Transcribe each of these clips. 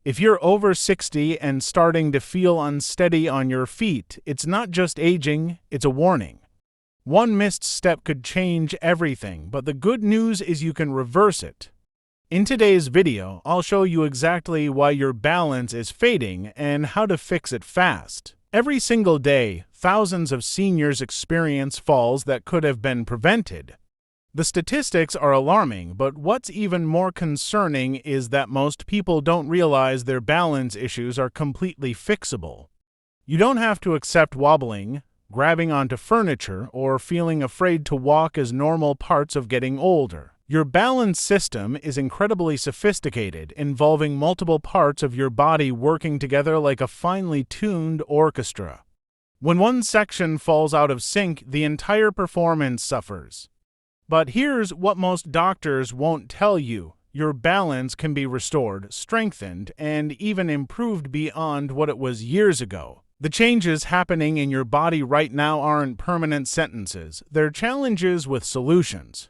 If you're over 60 and starting to feel unsteady on your feet, it's not just aging, it's a warning. One missed step could change everything, but the good news is you can reverse it. In today's video, I'll show you exactly why your balance is fading and how to fix it fast. Every single day, thousands of seniors experience falls that could have been prevented. The statistics are alarming, but what's even more concerning is that most people don't realize their balance issues are completely fixable. You don't have to accept wobbling, grabbing onto furniture, or feeling afraid to walk as normal parts of getting older. Your balance system is incredibly sophisticated, involving multiple parts of your body working together like a finely tuned orchestra. When one section falls out of sync, the entire performance suffers. But here's what most doctors won't tell you. Your balance can be restored, strengthened, and even improved beyond what it was years ago. The changes happening in your body right now aren't permanent sentences. They're challenges with solutions.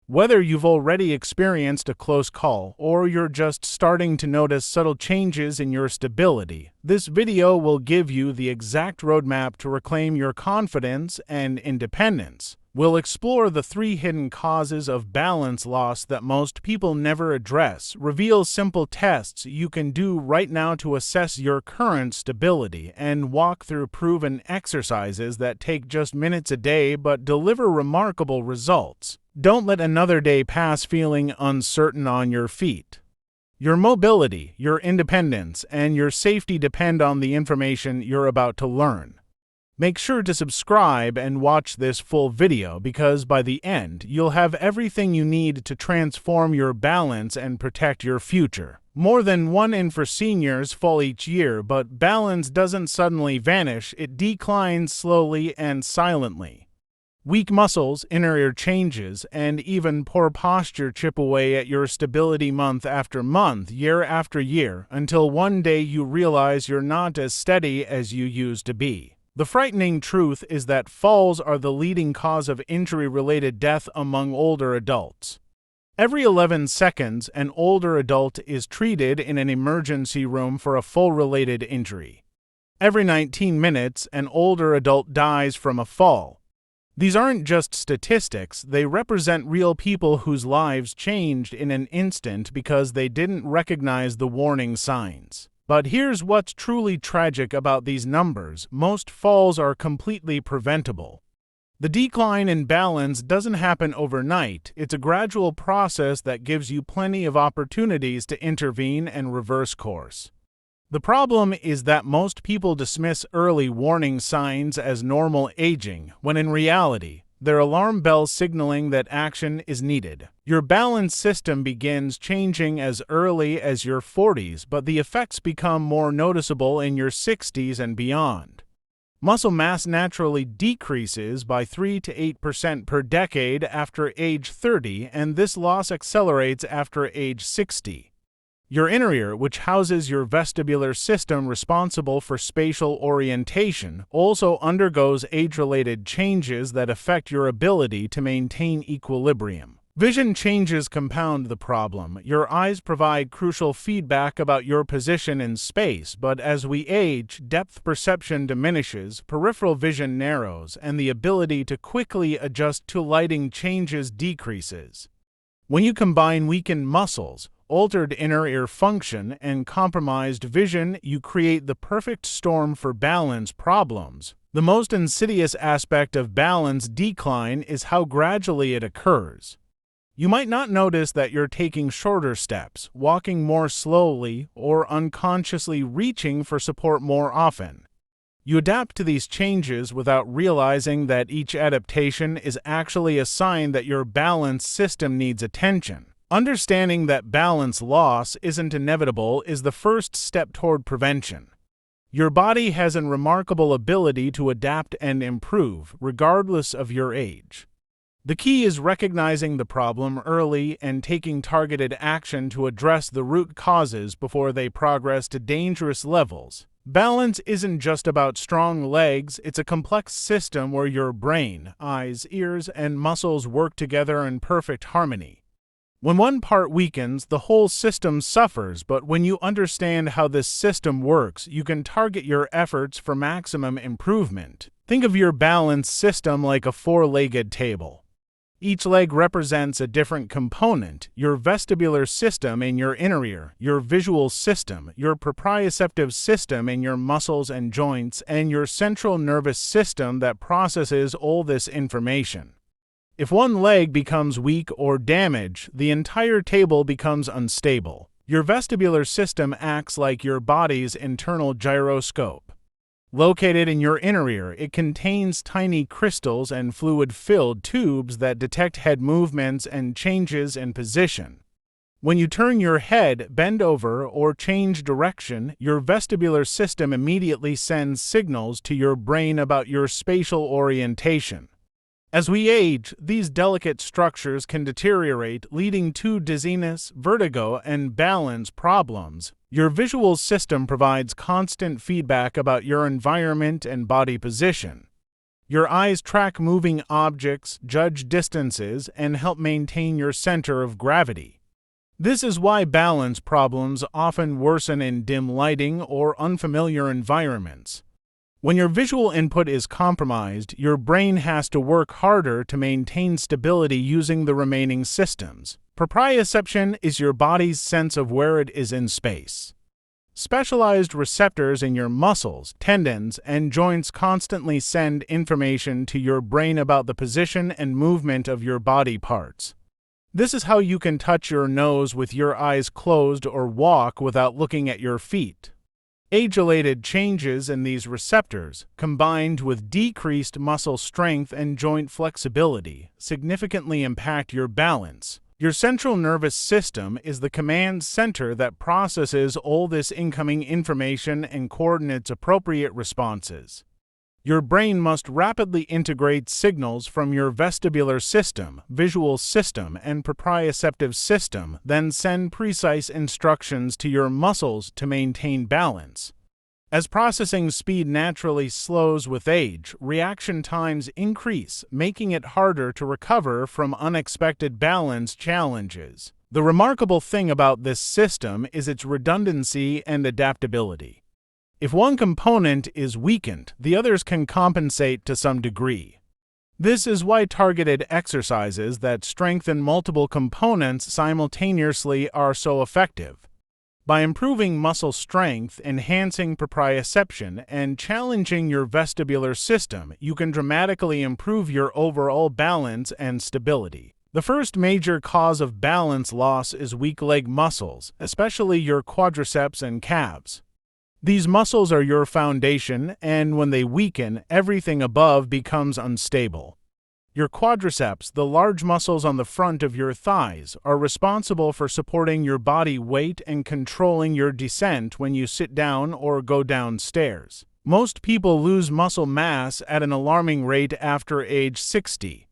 Whether you've already experienced a close call or you're just starting to notice subtle changes in your stability, this video will give you the exact roadmap to reclaim your confidence and independence. We'll explore the 3 hidden causes of balance loss that most people never address, reveal simple tests you can do right now to assess your current stability, and walk through proven exercises that take just minutes a day but deliver remarkable results. Don't let another day pass feeling uncertain on your feet. Your mobility, your independence, and your safety depend on the information you're about to learn. Make sure to subscribe and watch this full video because by the end, you'll have everything you need to transform your balance and protect your future. More than 1 in 4 seniors fall each year, but balance doesn't suddenly vanish, it declines slowly and silently. Weak muscles, inner ear changes, and even poor posture chip away at your stability month after month, year after year, until one day you realize you're not as steady as you used to be. The frightening truth is that falls are the leading cause of injury-related death among older adults. Every 11 seconds, an older adult is treated in an emergency room for a fall-related injury. Every 19 minutes, an older adult dies from a fall. These aren't just statistics, they represent real people whose lives changed in an instant because they didn't recognize the warning signs. But here's what's truly tragic about these numbers: most falls are completely preventable. The decline in balance doesn't happen overnight, it's a gradual process that gives you plenty of opportunities to intervene and reverse course. The problem is that most people dismiss early warning signs as normal aging, when in reality, they're alarm bells signaling that action is needed. Your balance system begins changing as early as your 40s, but the effects become more noticeable in your 60s and beyond. Muscle mass naturally decreases by 3 to 8% per decade after age 30, and this loss accelerates after age 60. Your inner ear, which houses your vestibular system responsible for spatial orientation, also undergoes age-related changes that affect your ability to maintain equilibrium. Vision changes compound the problem. Your eyes provide crucial feedback about your position in space, but as we age, depth perception diminishes, peripheral vision narrows, and the ability to quickly adjust to lighting changes decreases. When you combine weakened muscles, altered inner ear function, and compromised vision, you create the perfect storm for balance problems. The most insidious aspect of balance decline is how gradually it occurs. You might not notice that you're taking shorter steps, walking more slowly, or unconsciously reaching for support more often. You adapt to these changes without realizing that each adaptation is actually a sign that your balance system needs attention. Understanding that balance loss isn't inevitable is the first step toward prevention. Your body has a remarkable ability to adapt and improve, regardless of your age. The key is recognizing the problem early and taking targeted action to address the root causes before they progress to dangerous levels. Balance isn't just about strong legs, it's a complex system where your brain, eyes, ears, and muscles work together in perfect harmony. When one part weakens, the whole system suffers, but when you understand how this system works, you can target your efforts for maximum improvement. Think of your balance system like a four-legged table. Each leg represents a different component: your vestibular system in your inner ear, your visual system, your proprioceptive system in your muscles and joints, and your central nervous system that processes all this information. If one leg becomes weak or damaged, the entire table becomes unstable. Your vestibular system acts like your body's internal gyroscope. Located in your inner ear, it contains tiny crystals and fluid-filled tubes that detect head movements and changes in position. When you turn your head, bend over, or change direction, your vestibular system immediately sends signals to your brain about your spatial orientation. As we age, these delicate structures can deteriorate, leading to dizziness, vertigo, and balance problems. Your visual system provides constant feedback about your environment and body position. Your eyes track moving objects, judge distances, and help maintain your center of gravity. This is why balance problems often worsen in dim lighting or unfamiliar environments. When your visual input is compromised, your brain has to work harder to maintain stability using the remaining systems. Proprioception is your body's sense of where it is in space. Specialized receptors in your muscles, tendons, and joints constantly send information to your brain about the position and movement of your body parts. This is how you can touch your nose with your eyes closed or walk without looking at your feet. Age-related changes in these receptors, combined with decreased muscle strength and joint flexibility, significantly impact your balance. Your central nervous system is the command center that processes all this incoming information and coordinates appropriate responses. Your brain must rapidly integrate signals from your vestibular system, visual system, and proprioceptive system, then send precise instructions to your muscles to maintain balance. As processing speed naturally slows with age, reaction times increase, making it harder to recover from unexpected balance challenges. The remarkable thing about this system is its redundancy and adaptability. If one component is weakened, the others can compensate to some degree. This is why targeted exercises that strengthen multiple components simultaneously are so effective. By improving muscle strength, enhancing proprioception, and challenging your vestibular system, you can dramatically improve your overall balance and stability. The first major cause of balance loss is weak leg muscles, especially your quadriceps and calves. These muscles are your foundation, and when they weaken, everything above becomes unstable. Your quadriceps, the large muscles on the front of your thighs, are responsible for supporting your body weight and controlling your descent when you sit down or go downstairs. Most people lose muscle mass at an alarming rate after age 60.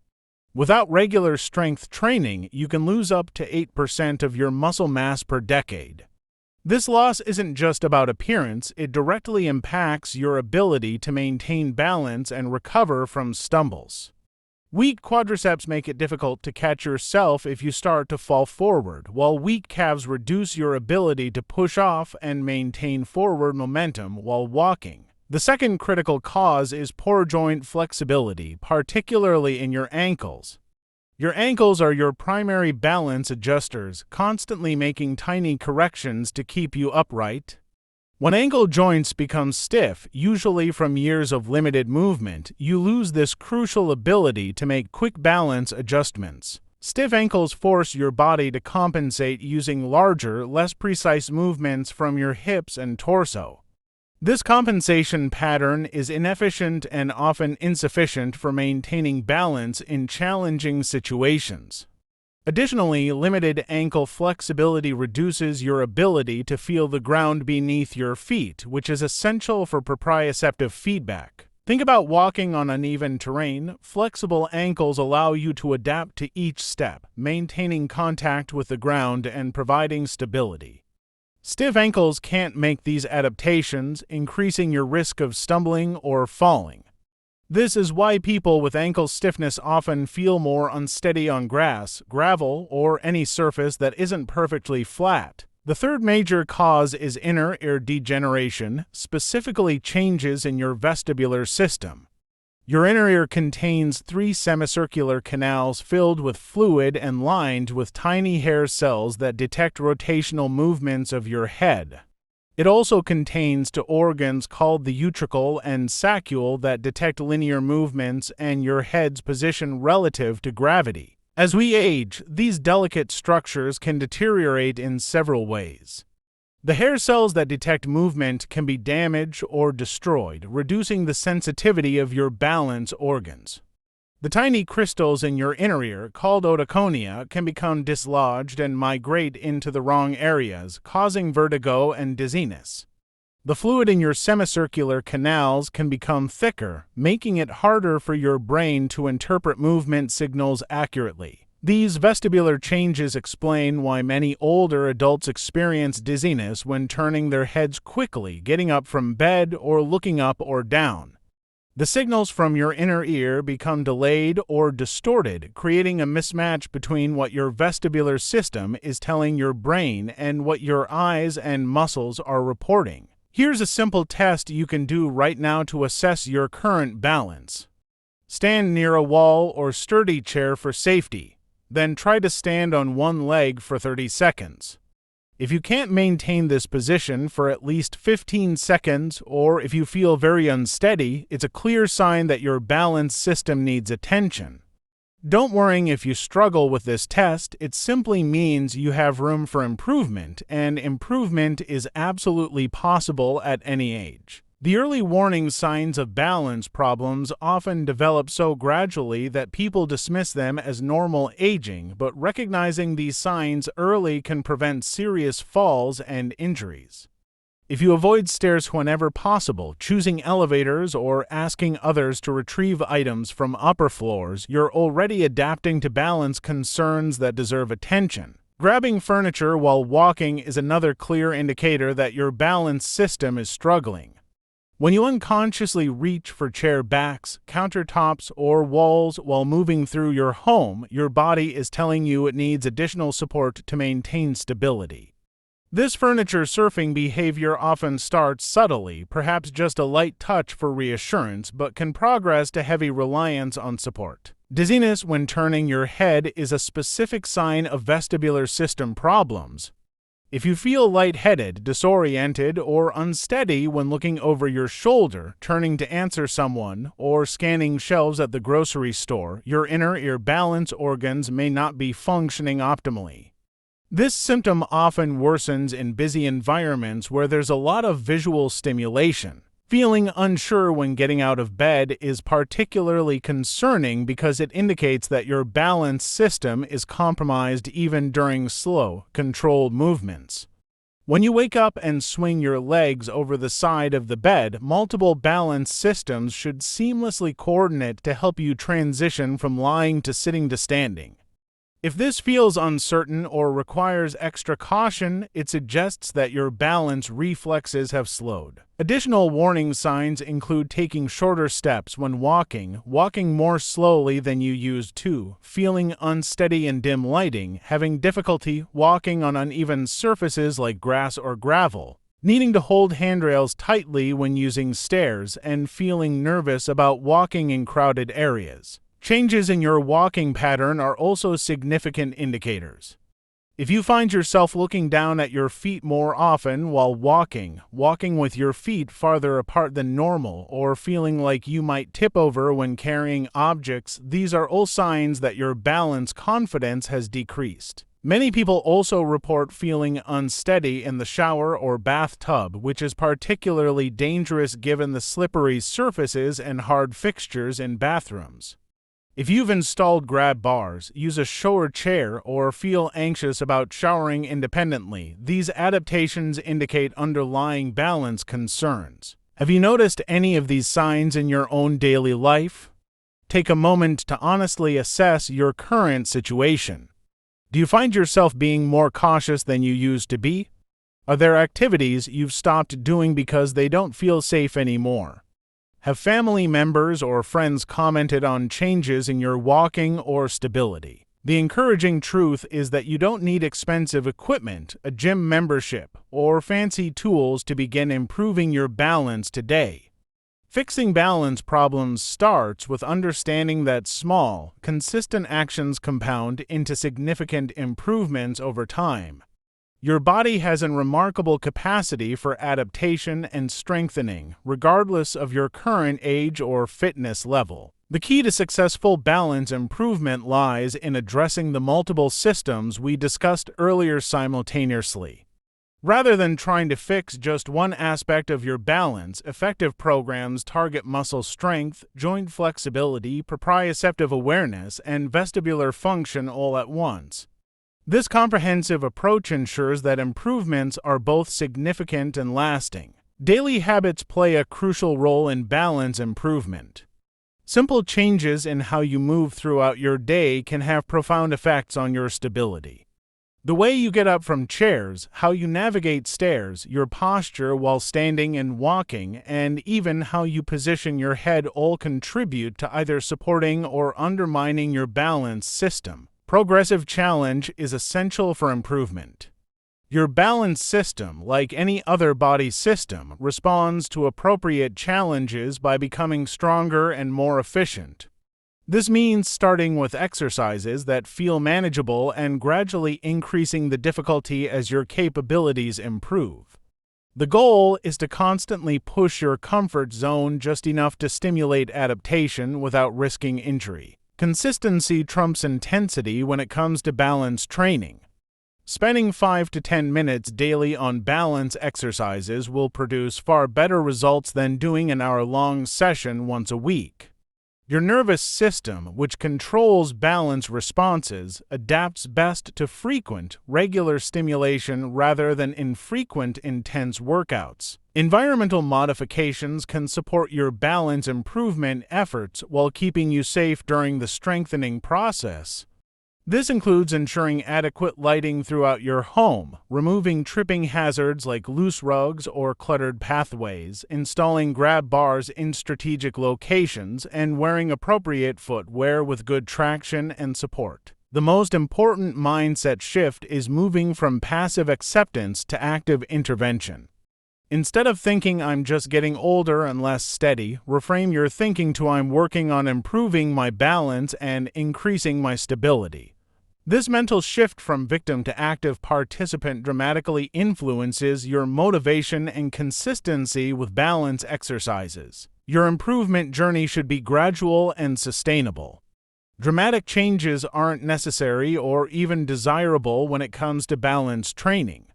Without regular strength training, you can lose up to 8% of your muscle mass per decade. This loss isn't just about appearance, it directly impacts your ability to maintain balance and recover from stumbles. Weak quadriceps make it difficult to catch yourself if you start to fall forward, while weak calves reduce your ability to push off and maintain forward momentum while walking. The second critical cause is poor joint flexibility, particularly in your ankles. Your ankles are your primary balance adjusters, constantly making tiny corrections to keep you upright. When ankle joints become stiff, usually from years of limited movement, you lose this crucial ability to make quick balance adjustments. Stiff ankles force your body to compensate using larger, less precise movements from your hips and torso. This compensation pattern is inefficient and often insufficient for maintaining balance in challenging situations. Additionally, limited ankle flexibility reduces your ability to feel the ground beneath your feet, which is essential for proprioceptive feedback. Think about walking on uneven terrain. Flexible ankles allow you to adapt to each step, maintaining contact with the ground and providing stability. Stiff ankles can't make these adaptations, increasing your risk of stumbling or falling. This is why people with ankle stiffness often feel more unsteady on grass, gravel, or any surface that isn't perfectly flat. The third major cause is inner ear degeneration, specifically changes in your vestibular system. Your inner ear contains 3 semicircular canals filled with fluid and lined with tiny hair cells that detect rotational movements of your head. It also contains 2 organs called the utricle and saccule that detect linear movements and your head's position relative to gravity. As we age, these delicate structures can deteriorate in several ways. The hair cells that detect movement can be damaged or destroyed, reducing the sensitivity of your balance organs. The tiny crystals in your inner ear, called otoconia, can become dislodged and migrate into the wrong areas, causing vertigo and dizziness. The fluid in your semicircular canals can become thicker, making it harder for your brain to interpret movement signals accurately. These vestibular changes explain why many older adults experience dizziness when turning their heads quickly, getting up from bed, or looking up or down. The signals from your inner ear become delayed or distorted, creating a mismatch between what your vestibular system is telling your brain and what your eyes and muscles are reporting. Here's a simple test you can do right now to assess your current balance. Stand near a wall or sturdy chair for safety. Then try to stand on one leg for 30 seconds. If you can't maintain this position for at least 15 seconds, or if you feel very unsteady, it's a clear sign that your balance system needs attention. Don't worry if you struggle with this test, it simply means you have room for improvement, and improvement is absolutely possible at any age. The early warning signs of balance problems often develop so gradually that people dismiss them as normal aging, but recognizing these signs early can prevent serious falls and injuries. If you avoid stairs whenever possible, choosing elevators, or asking others to retrieve items from upper floors, you're already adapting to balance concerns that deserve attention. Grabbing furniture while walking is another clear indicator that your balance system is struggling. When you unconsciously reach for chair backs, countertops, or walls while moving through your home, your body is telling you it needs additional support to maintain stability. This furniture surfing behavior often starts subtly, perhaps just a light touch for reassurance, but can progress to heavy reliance on support. Dizziness when turning your head is a specific sign of vestibular system problems. If you feel lightheaded, disoriented, or unsteady when looking over your shoulder, turning to answer someone, or scanning shelves at the grocery store, your inner ear balance organs may not be functioning optimally. This symptom often worsens in busy environments where there's a lot of visual stimulation. Feeling unsure when getting out of bed is particularly concerning because it indicates that your balance system is compromised even during slow, controlled movements. When you wake up and swing your legs over the side of the bed, multiple balance systems should seamlessly coordinate to help you transition from lying to sitting to standing. If this feels uncertain or requires extra caution, it suggests that your balance reflexes have slowed. Additional warning signs include taking shorter steps when walking, walking more slowly than you used to, feeling unsteady in dim lighting, having difficulty walking on uneven surfaces like grass or gravel, needing to hold handrails tightly when using stairs, and feeling nervous about walking in crowded areas. Changes in your walking pattern are also significant indicators. If you find yourself looking down at your feet more often while walking with your feet farther apart than normal, or feeling like you might tip over when carrying objects, these are all signs that your balance confidence has decreased. Many people also report feeling unsteady in the shower or bathtub, which is particularly dangerous given the slippery surfaces and hard fixtures in bathrooms. If you've installed grab bars, use a shower chair, or feel anxious about showering independently, these adaptations indicate underlying balance concerns. Have you noticed any of these signs in your own daily life? Take a moment to honestly assess your current situation. Do you find yourself being more cautious than you used to be? Are there activities you've stopped doing because they don't feel safe anymore? Have family members or friends commented on changes in your walking or stability? The encouraging truth is that you don't need expensive equipment, a gym membership, or fancy tools to begin improving your balance today. Fixing balance problems starts with understanding that small, consistent actions compound into significant improvements over time. Your body has a remarkable capacity for adaptation and strengthening, regardless of your current age or fitness level. The key to successful balance improvement lies in addressing the multiple systems we discussed earlier simultaneously. Rather than trying to fix just one aspect of your balance, effective programs target muscle strength, joint flexibility, proprioceptive awareness, and vestibular function all at once. This comprehensive approach ensures that improvements are both significant and lasting. Daily habits play a crucial role in balance improvement. Simple changes in how you move throughout your day can have profound effects on your stability. The way you get up from chairs, how you navigate stairs, your posture while standing and walking, and even how you position your head all contribute to either supporting or undermining your balance system. Progressive challenge is essential for improvement. Your balance system, like any other body system, responds to appropriate challenges by becoming stronger and more efficient. This means starting with exercises that feel manageable and gradually increasing the difficulty as your capabilities improve. The goal is to constantly push your comfort zone just enough to stimulate adaptation without risking injury. Consistency trumps intensity when it comes to balance training. Spending 5 to 10 minutes daily on balance exercises will produce far better results than doing an hour-long session once a week. Your nervous system, which controls balance responses, adapts best to frequent, regular stimulation rather than infrequent, intense workouts. Environmental modifications can support your balance improvement efforts while keeping you safe during the strengthening process. This includes ensuring adequate lighting throughout your home, removing tripping hazards like loose rugs or cluttered pathways, installing grab bars in strategic locations, and wearing appropriate footwear with good traction and support. The most important mindset shift is moving from passive acceptance to active intervention. Instead of thinking I'm just getting older and less steady, reframe your thinking to I'm working on improving my balance and increasing my stability. This mental shift from victim to active participant dramatically influences your motivation and consistency with balance exercises. Your improvement journey should be gradual and sustainable. Dramatic changes aren't necessary or even desirable when it comes to balance training.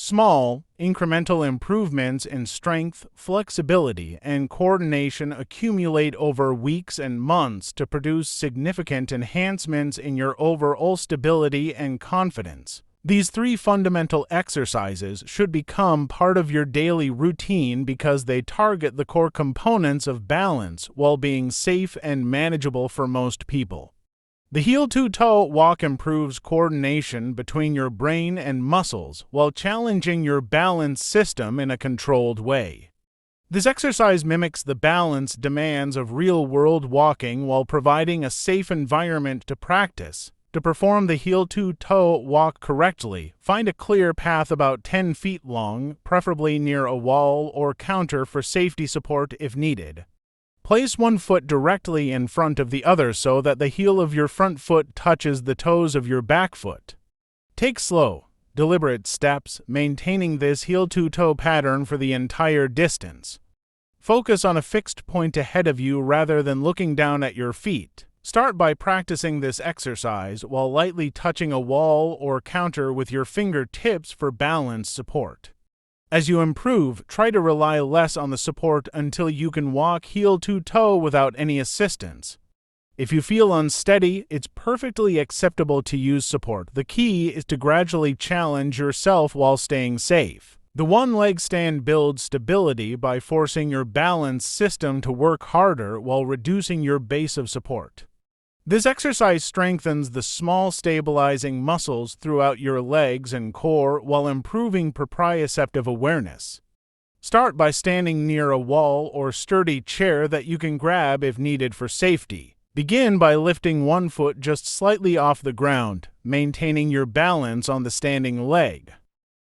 Small, incremental improvements in strength, flexibility, and coordination accumulate over weeks and months to produce significant enhancements in your overall stability and confidence. These 3 fundamental exercises should become part of your daily routine because they target the core components of balance while being safe and manageable for most people. The heel-to-toe walk improves coordination between your brain and muscles while challenging your balance system in a controlled way. This exercise mimics the balance demands of real-world walking while providing a safe environment to practice. To perform the heel-to-toe walk correctly, find a clear path about 10 feet long, preferably near a wall or counter for safety support if needed. Place one foot directly in front of the other so that the heel of your front foot touches the toes of your back foot. Take slow, deliberate steps, maintaining this heel-to-toe pattern for the entire distance. Focus on a fixed point ahead of you rather than looking down at your feet. Start by practicing this exercise while lightly touching a wall or counter with your fingertips for balance support. As you improve, try to rely less on the support until you can walk heel-to-toe without any assistance. If you feel unsteady, it's perfectly acceptable to use support. The key is to gradually challenge yourself while staying safe. The one-leg stand builds stability by forcing your balance system to work harder while reducing your base of support. This exercise strengthens the small stabilizing muscles throughout your legs and core while improving proprioceptive awareness. Start by standing near a wall or sturdy chair that you can grab if needed for safety. Begin by lifting one foot just slightly off the ground, maintaining your balance on the standing leg.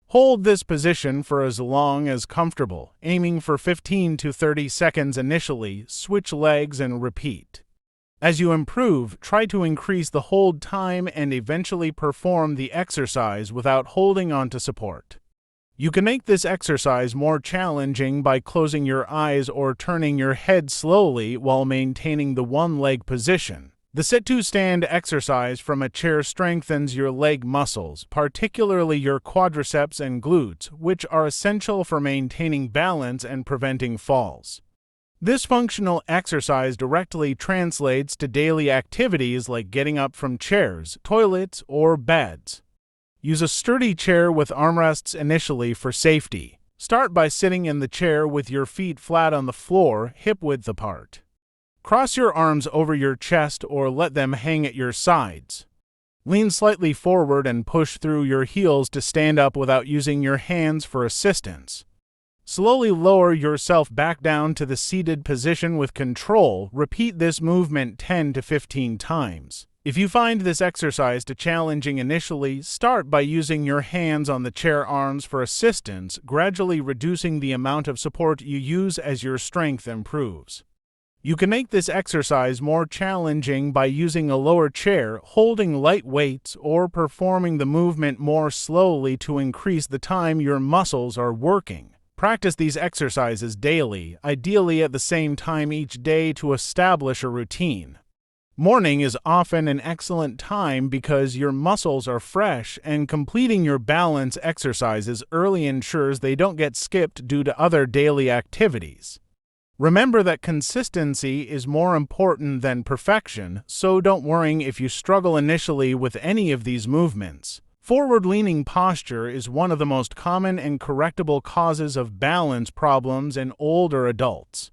Hold this position for as long as comfortable, aiming for 15 to 30 seconds initially, switch legs and repeat. As you improve, try to increase the hold time and eventually perform the exercise without holding onto support. You can make this exercise more challenging by closing your eyes or turning your head slowly while maintaining the one-leg position. The sit-to-stand exercise from a chair strengthens your leg muscles, particularly your quadriceps and glutes, which are essential for maintaining balance and preventing falls. This functional exercise directly translates to daily activities like getting up from chairs, toilets, or beds. Use a sturdy chair with armrests initially for safety. Start by sitting in the chair with your feet flat on the floor, hip-width apart. Cross your arms over your chest or let them hang at your sides. Lean slightly forward and push through your heels to stand up without using your hands for assistance. Slowly lower yourself back down to the seated position with control. Repeat this movement 10 to 15 times. If you find this exercise too challenging initially, start by using your hands on the chair arms for assistance, gradually reducing the amount of support you use as your strength improves. You can make this exercise more challenging by using a lower chair, holding light weights, or performing the movement more slowly to increase the time your muscles are working. Practice these exercises daily, ideally at the same time each day to establish a routine. Morning is often an excellent time because your muscles are fresh, and completing your balance exercises early ensures they don't get skipped due to other daily activities. Remember that consistency is more important than perfection, so don't worry if you struggle initially with any of these movements. Forward-leaning posture is one of the most common and correctable causes of balance problems in older adults.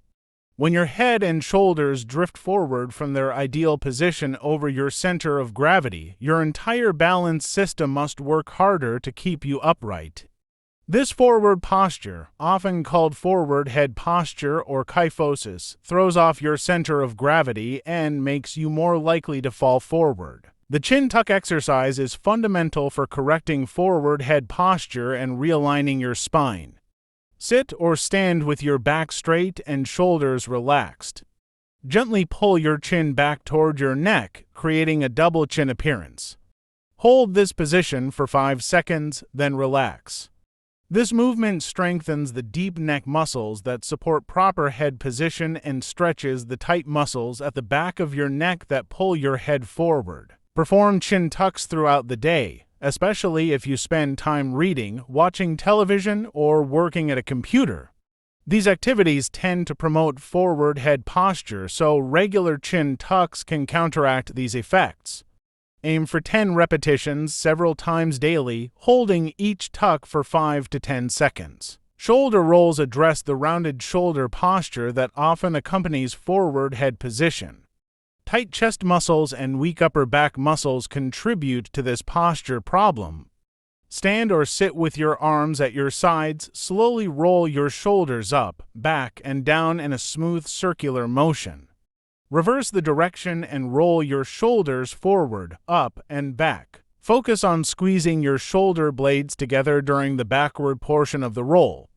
When your head and shoulders drift forward from their ideal position over your center of gravity, your entire balance system must work harder to keep you upright. This forward posture, often called forward head posture or kyphosis, throws off your center of gravity and makes you more likely to fall forward. The chin tuck exercise is fundamental for correcting forward head posture and realigning your spine. Sit or stand with your back straight and shoulders relaxed. Gently pull your chin back toward your neck, creating a double chin appearance. Hold this position for 5 seconds, then relax. This movement strengthens the deep neck muscles that support proper head position and stretches the tight muscles at the back of your neck that pull your head forward. Perform chin tucks throughout the day, especially if you spend time reading, watching television, or working at a computer. These activities tend to promote forward head posture, so regular chin tucks can counteract these effects. Aim for 10 repetitions several times daily, holding each tuck for 5 to 10 seconds. Shoulder rolls address the rounded shoulder posture that often accompanies forward head position. Tight chest muscles and weak upper back muscles contribute to this posture problem. Stand or sit with your arms at your sides, slowly roll your shoulders up, back, and down in a smooth circular motion. Reverse the direction and roll your shoulders forward, up, and back. Focus on squeezing your shoulder blades together during the backward portion of the roll.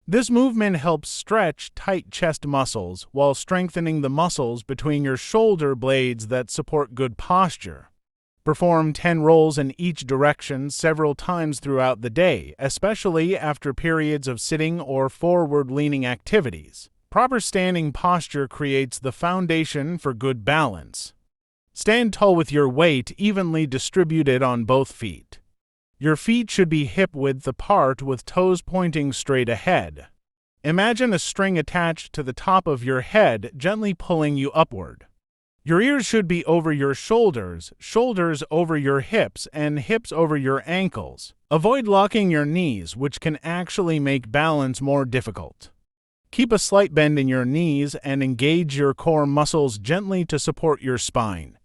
This movement helps stretch tight chest muscles while strengthening the muscles between your shoulder blades that support good posture. Perform 10 rolls in each direction several times throughout the day, especially after periods of sitting or forward-leaning activities. Proper standing posture creates the foundation for good balance. Stand tall with your weight evenly distributed on both feet. Your feet should be hip-width apart with toes pointing straight ahead. Imagine a string attached to the top of your head, gently pulling you upward. Your ears should be over your shoulders, shoulders over your hips, and hips over your ankles. Avoid locking your knees, which can actually make balance more difficult. Keep a slight bend in your knees and engage your core muscles gently to support your spine.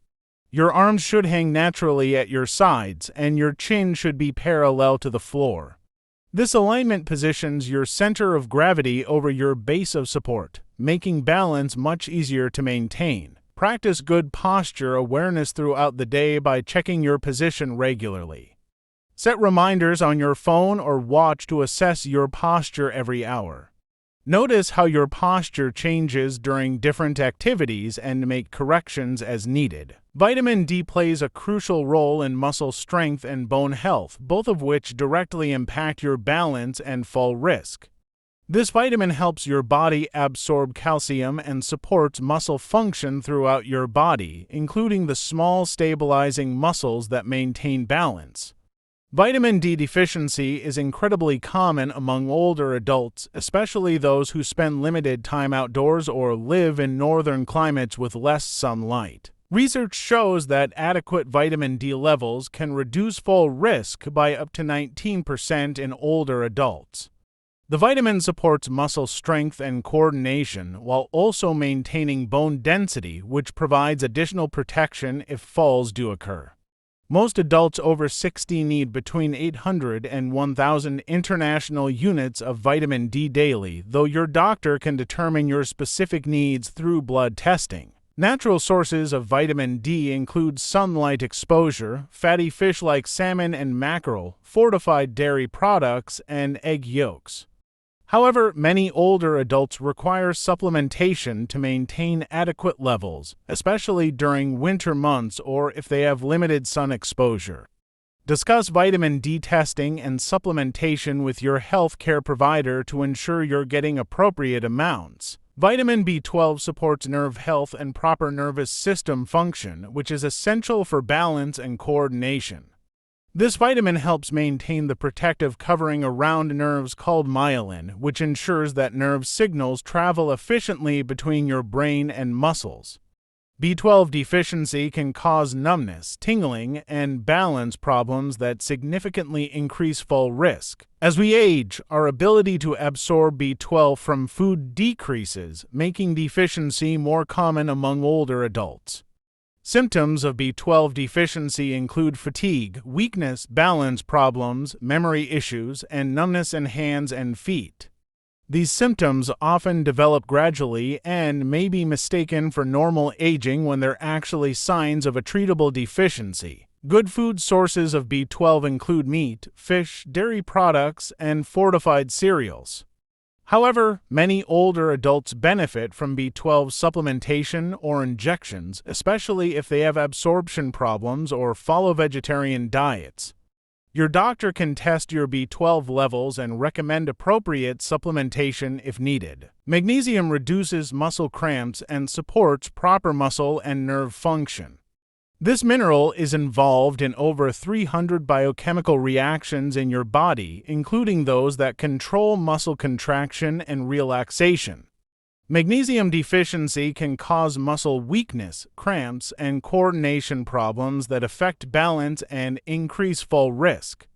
Your arms should hang naturally at your sides, and your chin should be parallel to the floor. This alignment positions your center of gravity over your base of support, making balance much easier to maintain. Practice good posture awareness throughout the day by checking your position regularly. Set reminders on your phone or watch to assess your posture every hour. Notice how your posture changes during different activities and make corrections as needed. Vitamin D plays a crucial role in muscle strength and bone health, both of which directly impact your balance and fall risk. This vitamin helps your body absorb calcium and supports muscle function throughout your body, including the small stabilizing muscles that maintain balance. Vitamin D deficiency is incredibly common among older adults, especially those who spend limited time outdoors or live in northern climates with less sunlight. Research shows that adequate vitamin D levels can reduce fall risk by up to 19% in older adults. The vitamin supports muscle strength and coordination while also maintaining bone density, which provides additional protection if falls do occur. Most adults over 60 need between 800 and 1,000 international units of vitamin D daily, though your doctor can determine your specific needs through blood testing. Natural sources of vitamin D include sunlight exposure, fatty fish like salmon and mackerel, fortified dairy products, and egg yolks. However, many older adults require supplementation to maintain adequate levels, especially during winter months or if they have limited sun exposure. Discuss vitamin D testing and supplementation with your healthcare provider to ensure you're getting appropriate amounts. Vitamin B12 supports nerve health and proper nervous system function, which is essential for balance and coordination. This vitamin helps maintain the protective covering around nerves called myelin, which ensures that nerve signals travel efficiently between your brain and muscles. B12 deficiency can cause numbness, tingling, and balance problems that significantly increase fall risk. As we age, our ability to absorb B12 from food decreases, making deficiency more common among older adults. Symptoms of B12 deficiency include fatigue, weakness, balance problems, memory issues, and numbness in hands and feet. These symptoms often develop gradually and may be mistaken for normal aging when they're actually signs of a treatable deficiency. Good food sources of B12 include meat, fish, dairy products, and fortified cereals. However, many older adults benefit from B12 supplementation or injections, especially if they have absorption problems or follow vegetarian diets. Your doctor can test your B12 levels and recommend appropriate supplementation if needed. Magnesium reduces muscle cramps and supports proper muscle and nerve function. This mineral is involved in over 300 biochemical reactions in your body, including those that control muscle contraction and relaxation. Magnesium deficiency can cause muscle weakness, cramps, and coordination problems that affect balance and increase fall risk.